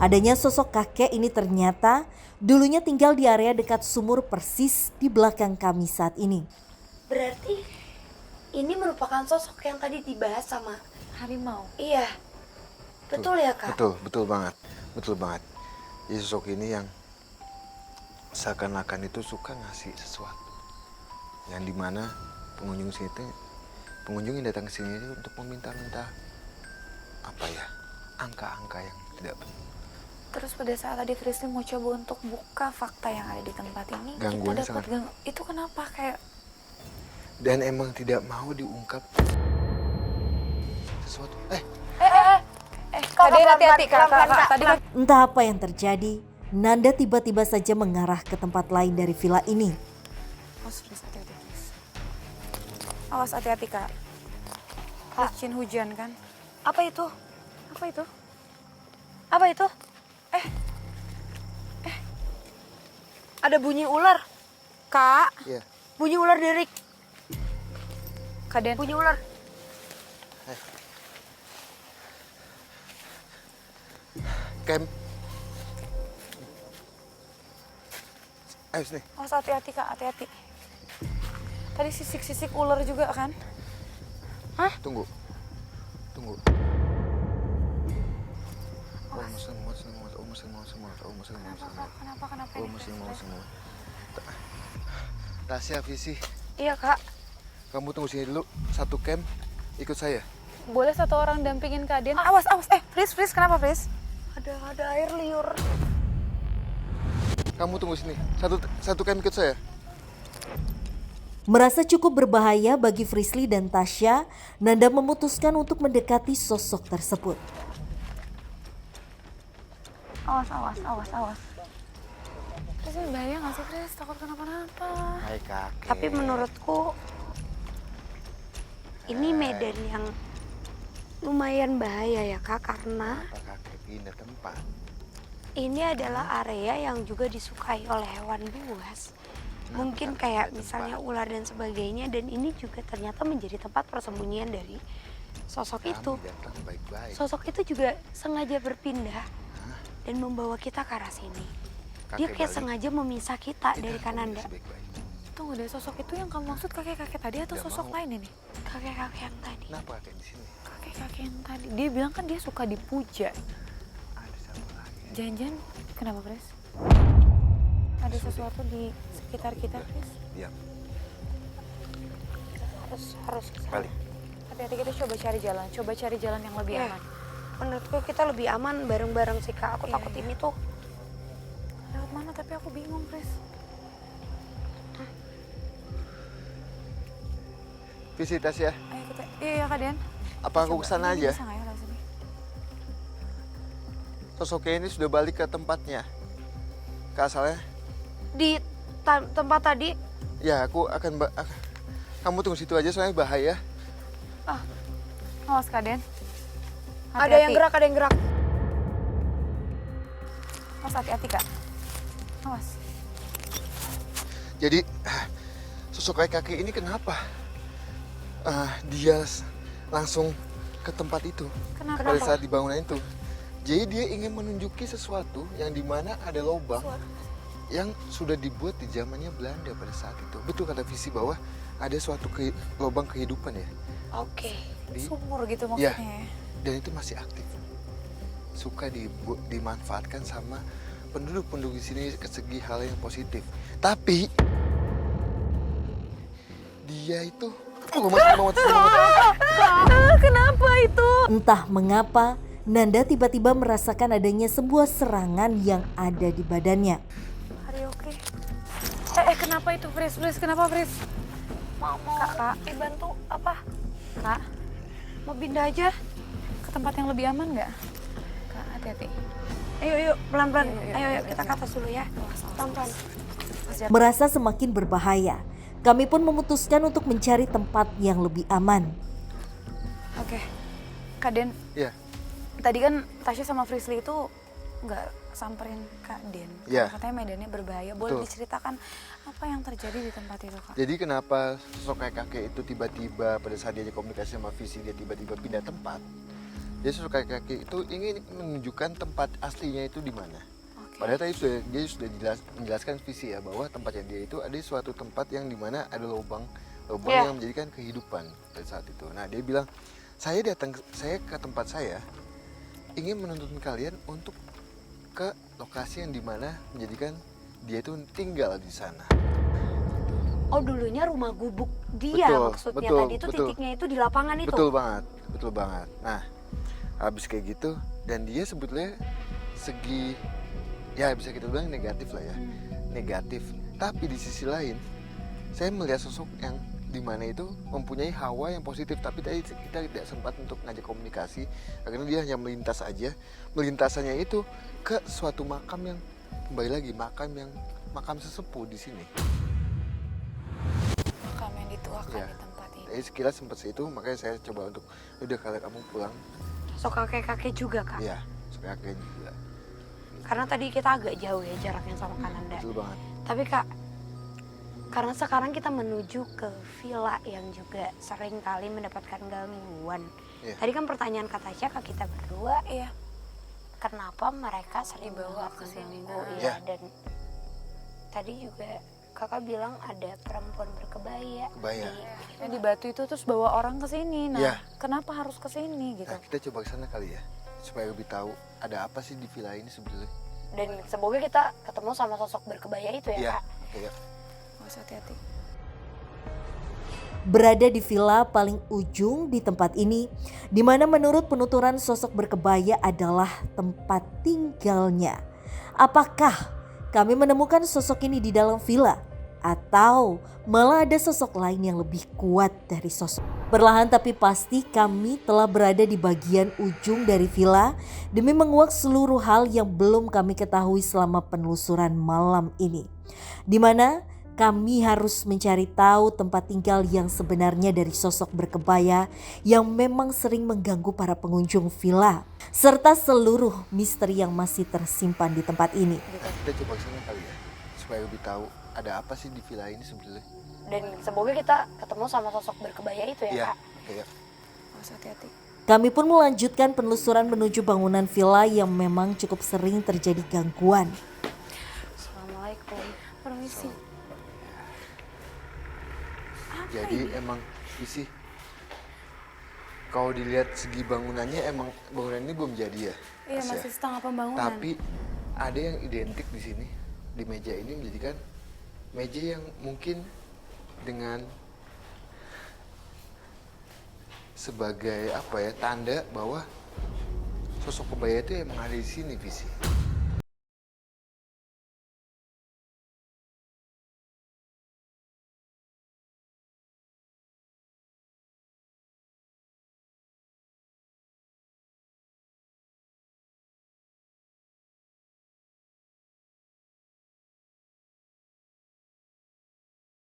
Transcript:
Adanya sosok kakek ini ternyata dulunya tinggal di area dekat sumur persis di belakang kami saat ini. Berarti ini merupakan sosok yang tadi dibahas sama Harimau. Iya. Betul ya, Kak? Betul banget. Betul banget. Jadi sosok ini yang seakan-akan itu suka ngasih sesuatu. Yang dimana pengunjung yang datang ke sini itu untuk meminta-minta angka-angka yang tidak benar. Terus pada saat tadi Frisly mau coba untuk buka fakta yang ada di tempat ini, Gangguannya kita dapat itu kenapa kayak Dan emang tidak mau diungkap sesuatu. Kak, hati-hati Kak. Tadi kan Entah apa yang terjadi, Nanda tiba-tiba saja mengarah ke tempat lain dari villa ini. awas Fris, hati-hati Fris. Awas hati-hati Kak. Licin hujan kan? Apa itu? Apa itu? Apa itu? Ada bunyi ular. Kak, Iya. Bunyi ular Derek. Kak Den. Bunyi ular. Kem. Ayo sini. Awas hati-hati Kak, hati-hati. Tadi sisik-sisik ular juga kan? Tunggu. Tasya, Visi, Iya, Kak. kamu tunggu sini dulu. Satu camp, ikut saya. Boleh satu orang dampingin Kak Den? Awas. Fris, kenapa Fris? Ada air liur. Kamu tunggu sini. Satu camp ikut saya. Merasa cukup berbahaya bagi Frisly dan Tasya, Nanda memutuskan untuk mendekati sosok tersebut. Awas. Fris, ini bahaya nggak sih Fris? Takut kenapa-napa. Hai kakek. Tapi menurutku ini medan yang lumayan bahaya ya, Kak, karena Kenapa kakek pindah tempat? ini adalah area yang juga disukai oleh hewan buas. Mungkin kayak misalnya ular dan sebagainya, dan ini juga ternyata menjadi tempat persembunyian dari sosok itu. Kami datang baik-baik. Sosok itu juga sengaja berpindah dan membawa kita ke arah sini. Dia Kakek kayak balik. sengaja memisah kita dari Tidak, Kananda. kondisi baik-baik. Tunggu deh, sosok itu yang kamu maksud kakek-kakek tadi atau Tidak sosok mau. lain ini? Kakek-kakek yang tadi. Kenapa kakek di sini? Kakek-kakek yang tadi. Dia bilang kan dia suka dipuja. Ada satu lagi. Jangan-jangan kenapa Fris? Ada sesuatu di sekitar kita Fris? Diam. Harus ke sana. Balik. Hati-hati, kita coba cari jalan yang lebih Iya. aman. Menurutku kita lebih aman bareng-bareng sih, Kak. Aku Iya, takut iya. ini tuh Lewat mana tapi aku bingung Fris. Visi, Tasya. Ayo kita, iya Kak Den. Apa aku kesana Ini aja? bisa nggak ya lewat sini? Sosoknya ini sudah balik ke tempatnya. Ke asalnya. di tempat tadi. Ya, aku akan... Kamu tunggu situ aja soalnya bahaya. Awas Kak Den. Ada yang gerak. Awas, hati-hati Kak. Awas. Jadi, sosok kakek ini kenapa? Dia langsung ke tempat itu. Kenapa? Pada saat dibangunan itu. Jadi dia ingin menunjuki sesuatu yang dimana ada lubang yang sudah dibuat di zamannya Belanda pada saat itu. Betul kata Visi bahwa ada suatu lubang kehidupan ya. Oke. Sumur gitu Ya, maksudnya ya? dan itu masih aktif. Suka dimanfaatkan sama penduduk-penduduk di sini ke segi hal yang positif. Tapi dia itu Kenapa itu? Entah mengapa, Nanda tiba-tiba merasakan adanya sebuah serangan yang ada di badannya. Hari oke. Kenapa itu Fris? Kenapa Fris? Mau Kak. dibantu apa? Kak, Mau pindah aja? ke tempat yang lebih aman nggak? Kak, hati-hati. Ayo, pelan-pelan. Iya, Ayo, iya, kita ke atas dulu ya. Pelan-pelan. Merasa semakin berbahaya, kami pun memutuskan untuk mencari tempat yang lebih aman. Oke. Kak Den, ya, tadi kan Tasya sama Frisly itu nggak samperin Kak Den. Iya. Katanya medannya berbahaya. Boleh Betul. diceritakan apa yang terjadi di tempat itu, Kak? jadi kenapa sosok kakek itu tiba-tiba pada saat dia komunikasi sama Visi dia tiba-tiba pindah tempat? Jadi sosok kakek-kakek itu ingin menunjukkan tempat aslinya itu di mana. Oke. Padahal tadi dia sudah menjelaskan visi ya, bahwa tempatnya dia itu ada suatu tempat yang dimana ada lubang Iya. yang menjadikan kehidupan pada saat itu. Nah dia bilang, saya ke tempat saya ingin menuntun kalian untuk ke lokasi yang dimana menjadikan dia itu tinggal di sana. Oh dulunya rumah gubuk dia Betul, maksudnya betul, tadi itu betul. titiknya itu di lapangan itu. Betul banget, betul banget. Nah, habis kayak gitu, dan dia sebetulnya segi, ya bisa kita bilang negatif lah ya, negatif. Tapi di sisi lain, saya melihat sosok yang dimana itu mempunyai hawa yang positif. Tapi tadi kita tidak sempat untuk ngajak komunikasi, karena dia hanya melintas aja. Melintasannya itu ke suatu makam yang, kembali lagi, makam sesepuh di sini. Makam yang dituakan Iya. di tempat ini. Jadi sekilas sempat itu, makanya saya coba untuk, udah kalau kamu pulang, So kakek-kakek juga kak. ya supaya kayak juga. Karena tadi kita agak jauh ya jaraknya sama Kananda. Betul banget. Tapi kak, karena sekarang kita menuju ke villa yang juga sering kali mendapatkan gangguan. Iya. Tadi kan pertanyaan Kak Tasya ke kita berdua, Iya. kenapa mereka sering Dibawa banget ke sini, mengganggu? nah. Iya, Iya. dan tadi juga kakak bilang ada perempuan berkebaya. Kebaya. Yang di Batu itu terus bawa orang ke sini. Nah, Iya. kenapa harus ke sini gitu? Nah, kita coba ke sana kali ya, supaya lebih tahu ada apa sih di villa ini sebenarnya. Dan semoga kita ketemu sama sosok berkebaya itu ya Iya, kak. oke ya. Awas hati-hati. Berada di villa paling ujung di tempat ini, di mana menurut penuturan sosok berkebaya adalah tempat tinggalnya. Apakah kami menemukan sosok ini di dalam villa? Atau malah ada sosok lain yang lebih kuat dari sosok? Perlahan tapi pasti kami telah berada di bagian ujung dari villa demi menguak seluruh hal yang belum kami ketahui selama penelusuran malam ini. Di mana kami harus mencari tahu tempat tinggal yang sebenarnya dari sosok berkebaya yang memang sering mengganggu para pengunjung villa, serta seluruh misteri yang masih tersimpan di tempat ini. Nah, kita coba ke sana kali ya, supaya lebih tahu ada apa sih di villa ini sebenarnya. Dan semoga kita ketemu sama sosok berkebaya itu ya Iya, kak. oke ya. Awas hati-hati. Kami pun melanjutkan penelusuran menuju bangunan villa yang memang cukup sering terjadi gangguan. Assalamualaikum. Permisi. Jadi emang isi, kalau dilihat segi bangunannya, emang bangunan ini belum jadi ya. Iya, Mas, ya? masih setengah pembangunan. Tapi ada yang identik di sini, di meja ini menjadikan meja yang mungkin dengan sebagai apa ya, tanda bahwa sosok kebaya itu emang ada di sini, Visi.